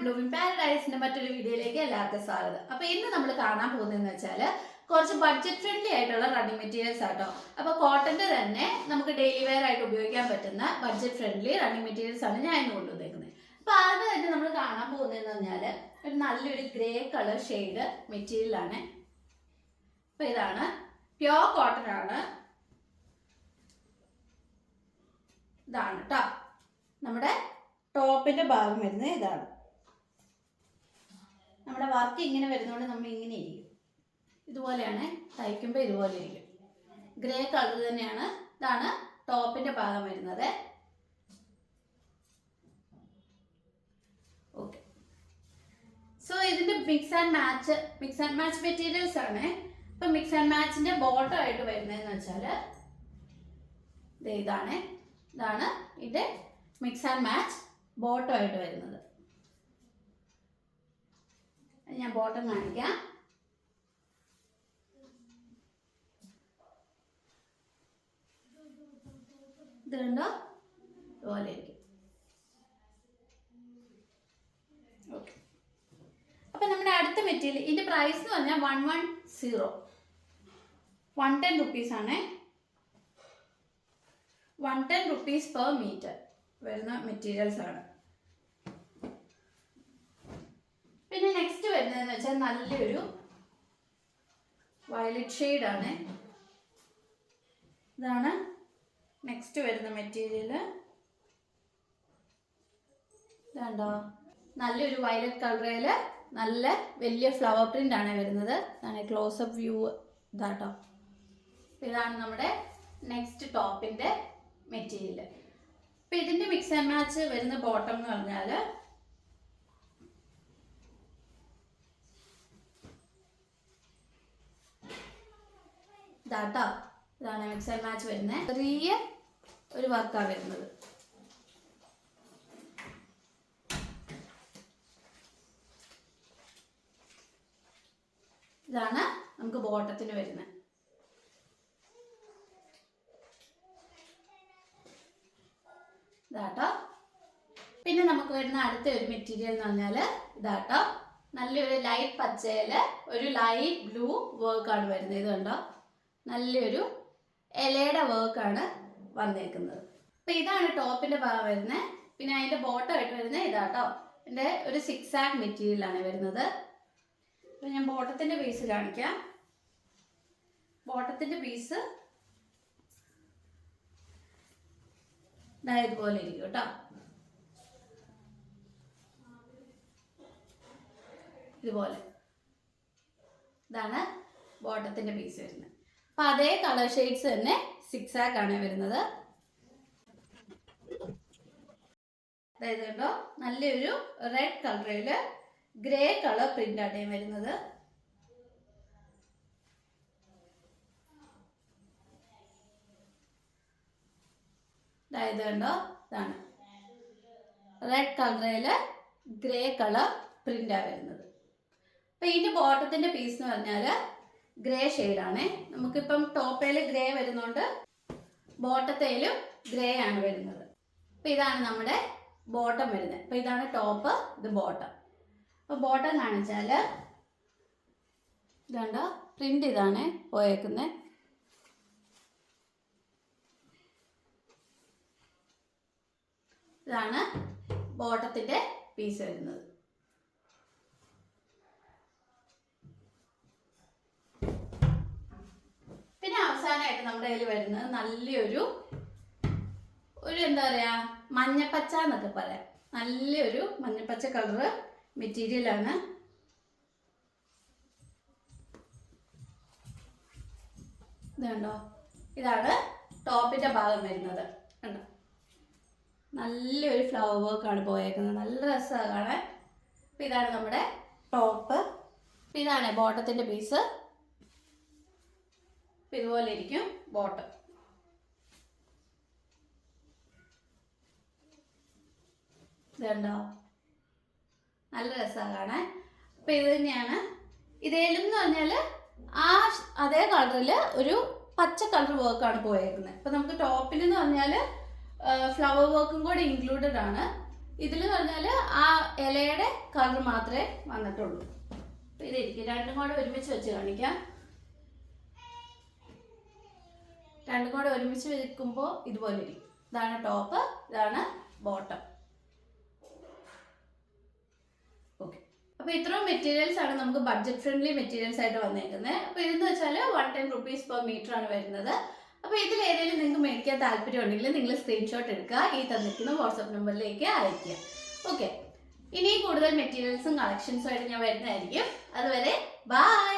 Blooming പാരഡൈസിന്റെ മറ്റൊരു വീഡിയോയിലേക്ക് എല്ലാവർക്കും സ്വാഗതം. അപ്പൊ ഇന്ന് നമ്മൾ കാണാൻ പോകുന്നതെന്ന് വെച്ചാല് കുറച്ച് ബഡ്ജറ്റ് ഫ്രണ്ട്ലി ആയിട്ടുള്ള റണ്ണിങ് മെറ്റീരിയൽസ് ആട്ടോ. അപ്പൊ കോട്ടന്റെ തന്നെ നമുക്ക് ഡെയിലി വെയർ ആയിട്ട് ഉപയോഗിക്കാൻ പറ്റുന്ന ബഡ്ജറ്റ് ഫ്രണ്ട്ലി റണ്ണിങ് മെറ്റീരിയൽസ് ആണ് ഞാൻ ഇന്ന് കൊണ്ടുവന്നേക്കുന്നത്. അപ്പൊ ആദ്യം തന്നെ നമ്മൾ കാണാൻ പോകുന്നതെന്ന് പറഞ്ഞാല് ഒരു നല്ലൊരു ഗ്രേ കളർ ഷെയ്ഡ് മെറ്റീരിയൽ ആണ്. അപ്പൊ ഇതാണ് പ്യോർ കോട്ടൺ ആണ്. ഇതാണ് കേട്ടോ നമ്മുടെ ടോപ്പിന്റെ ഭാഗം വരുന്നത്. ഇതാണ് നമ്മുടെ വർക്ക് ഇങ്ങനെ വരുന്നതുകൊണ്ട് നമ്മൾ ഇങ്ങനെ ഇരിക്കും. ഇതുപോലെയാണ് തയ്ക്കുമ്പോൾ ഇതുപോലെ ഇരിക്കും. ഗ്രേ കളർ തന്നെയാണ്. ഇതാണ് ടോപ്പിന്റെ ഭാഗം വരുന്നത്. ഓക്കെ, സോ ഇതിന്റെ മിക്സ് ആൻഡ് മാച്ച് മെറ്റീരിയൽസ് ആണ്. ഇപ്പൊ മിക്സ് ആൻഡ് മാച്ചിന്റെ ബോട്ടം ആയിട്ട് വരുന്നതെന്ന് വെച്ചാല് ഇതാണ് ഇതിന്റെ മിക്സ് ആൻഡ് മാച്ച് ബോട്ടം ആയിട്ട് വരുന്നത്. ഞാൻ ബോട്ടം കാണിക്കാം. ഇത് കണ്ടോ, ഇതുപോലെ ഇരിക്കും. ഓക്കെ, അപ്പൊ നമ്മുടെ അടുത്ത മെറ്റീരിയൽ, ഇതിന്റെ പ്രൈസ് എന്ന് പറഞ്ഞാൽ 110 റുപ്പീസ് ആണ്. 110 റുപ്പീസ് പെർ മീറ്റർ വരുന്ന മെറ്റീരിയൽസ് ആണ്. പിന്നെ നെക്സ്റ്റ് വരുന്നതെന്ന് വെച്ചാൽ നല്ലൊരു വയലറ്റ് ഷെയ്ഡ് ആണ്. ഇതാണ് നെക്സ്റ്റ് വരുന്ന മെറ്റീരിയൽ. ഇതാണ്ടോ, നല്ലൊരു വയലറ്റ് കളറിൽ നല്ല വലിയ ഫ്ലവർ പ്രിന്റ് ആണ് വരുന്നത്. ഇതാണ് ക്ലോസപ്പ് വ്യൂ. ഇതാട്ടോ, ഇതാണ് നമ്മുടെ നെക്സ്റ്റ് ടോപ്പിന്റെ മെറ്റീരിയൽ. അപ്പൊ ഇതിന്റെ മിക്സ് ആൻഡ് മാച്ച് വരുന്ന ബോട്ടം എന്ന് പറഞ്ഞാൽ ഇതാട്ടോ, ഇതാണ് മിക്സ് ആൻഡ് മാച്ച് വരുന്നത്. ചെറിയ ഒരു വർക്കാണ് വരുന്നത്. ഇതാണ് നമുക്ക് ബോട്ടത്തിന് വരുന്നത്. ഇതാട്ടോ. പിന്നെ നമുക്ക് വരുന്ന അടുത്ത ഒരു മെറ്റീരിയൽ എന്ന് പറഞ്ഞാൽ ഇതാട്ടോ, നല്ലൊരു ലൈറ്റ് പച്ചയില് ഒരു ലൈറ്റ് ബ്ലൂ വർക്കാണ് വരുന്നത്. ഇത് കണ്ടോ, നല്ലൊരു ഇലയുടെ വർക്കാണ് വന്നേക്കുന്നത്. അപ്പൊ ഇതാണ് ടോപ്പിന്റെ ഭാഗം വരുന്നത്. പിന്നെ അതിന്റെ ബോട്ടം ആയിട്ട് വരുന്നത് ഇതാട്ടോ, ഇതിന്റെ ഒരു 6 ആഗ് മെറ്റീരിയൽ ആണ് വരുന്നത്. അപ്പൊ ഞാൻ ബോട്ടത്തിന്റെ പീസ് കാണിക്കാം. ബോട്ടത്തിന്റെ പീസ് ഇതുപോലെ ഇരിക്കും കേട്ടോ. ഇതുപോലെ ഇതാണ് ബോട്ടത്തിന്റെ പീസ് വരുന്നത്. അപ്പൊ അതേ കളർ ഷെയ്ഡ്സ് തന്നെ 6 ആഗ് ആണ് വരുന്നത്. അതായത് കണ്ടോ, നല്ലൊരു റെഡ് കളറില് ഗ്രേ കളർ പ്രിന്റ് ആണ് വരുന്നത്. അതായത് കണ്ടോ, ഇതാണ് റെഡ് കളറില് ഗ്രേ കളർ പ്രിന്റാണ് വരുന്നത്. അപ്പൊ ഇതിന്റെ ബോട്ടത്തിന്റെ പീസ് എന്ന് പറഞ്ഞാല് ഗ്രേ ഷെയ്ഡാണ്. നമുക്കിപ്പം ടോപ്പേല് ഗ്രേ വരുന്നോണ്ട് ബോട്ടത്തേലും ഗ്രേ ആണ് വരുന്നത്. അപ്പൊ ഇതാണ് നമ്മുടെ ബോട്ടം വരുന്നത്. അപ്പൊ ഇതാണ് ടോപ്പ്, ഇത് ബോട്ടം. അപ്പൊ ബോട്ടം കാണിച്ചാല് ഇതുണ്ടോ, പ്രിന്റ് ഇതാണ് പോയേക്കുന്നത്. ഇതാണ് ബോട്ടത്തിന്റെ പീസ് വരുന്നത്. പിന്നെ അവസാനമായിട്ട് നമ്മുടെ കയ്യിൽ വരുന്നത് നല്ലൊരു എന്താ പറയാ, മഞ്ഞപ്പച്ച എന്നൊക്കെ പറയാം. നല്ലൊരു മഞ്ഞപ്പച്ച കളറ് മെറ്റീരിയൽ ആണ്. ഇതുണ്ടോ, ഇതാണ് ടോപ്പിന്റെ ഭാഗം വരുന്നത്. കണ്ടോ, നല്ലൊരു ഫ്ലവർ വർക്കാണ് പോയേക്കുന്നത്. നല്ല രസമാണ് കാണാൻ. അപ്പൊ ഇതാണ് നമ്മുടെ ടോപ്പ്. ഇതാണ് ബോട്ടത്തിന്റെ പീസ്. ഇതുപോലെ ഇരിക്കും ബോട്ടം. ഇതുണ്ടോ, നല്ല രസമാണ് കാണാൻ. അപ്പൊ ഇത് തന്നെയാണ്. ഇതേലും എന്ന് പറഞ്ഞാല് അതേ കളറില് ഒരു പച്ച കളർ വർക്കാണ് പോയേക്കുന്നത്. അപ്പൊ നമുക്ക് ടോപ്പിൽ എന്ന് പറഞ്ഞാല് ഫ്ലവർ വർക്കും കൂടെ ഇൻക്ലൂഡഡ് ആണ്. ഇതിൽ പറഞ്ഞാൽ ആ ഇലയുടെ കളർ മാത്രമേ വന്നിട്ടുള്ളൂ. ഇതിരിക്കും, രണ്ടും കൂടെ ഒരുമിച്ച് വെച്ച് കാണിക്കാം. രണ്ടും കൂടെ ഒരുമിച്ച് വെക്കുമ്പോൾ ഇതുപോലെ ഇരിക്കും. ഇതാണ് ടോപ്പ്, ഇതാണ് ബോട്ടം. ഓക്കെ, അപ്പോൾ ഇത്രയും മെറ്റീരിയൽസ് ആണ് നമുക്ക് ബഡ്ജറ്റ് ഫ്രണ്ട്ലി മെറ്റീരിയൽസ് ആയിട്ട് വന്നേക്കുന്നത്. അപ്പോൾ ഇതെന്ന് വെച്ചാൽ 110 rupees per meter ആണ് വരുന്നത്. അപ്പോൾ ഇതിൽ ഏതെങ്കിലും നിങ്ങൾക്ക് മേടിക്കാൻ താല്പര്യം ഉണ്ടെങ്കിൽ നിങ്ങൾ സ്ക്രീൻഷോട്ട് എടുക്കുക, ഈ തന്നിരിക്കുന്ന വാട്സപ്പ് നമ്പറിലേക്ക് അയയ്ക്കുക. ഓക്കെ, ഇനി കൂടുതൽ മെറ്റീരിയൽസും കളക്ഷൻസും ആയിട്ട് ഞാൻ വരുന്നതായിരിക്കും. അതുവരെ ബൈ.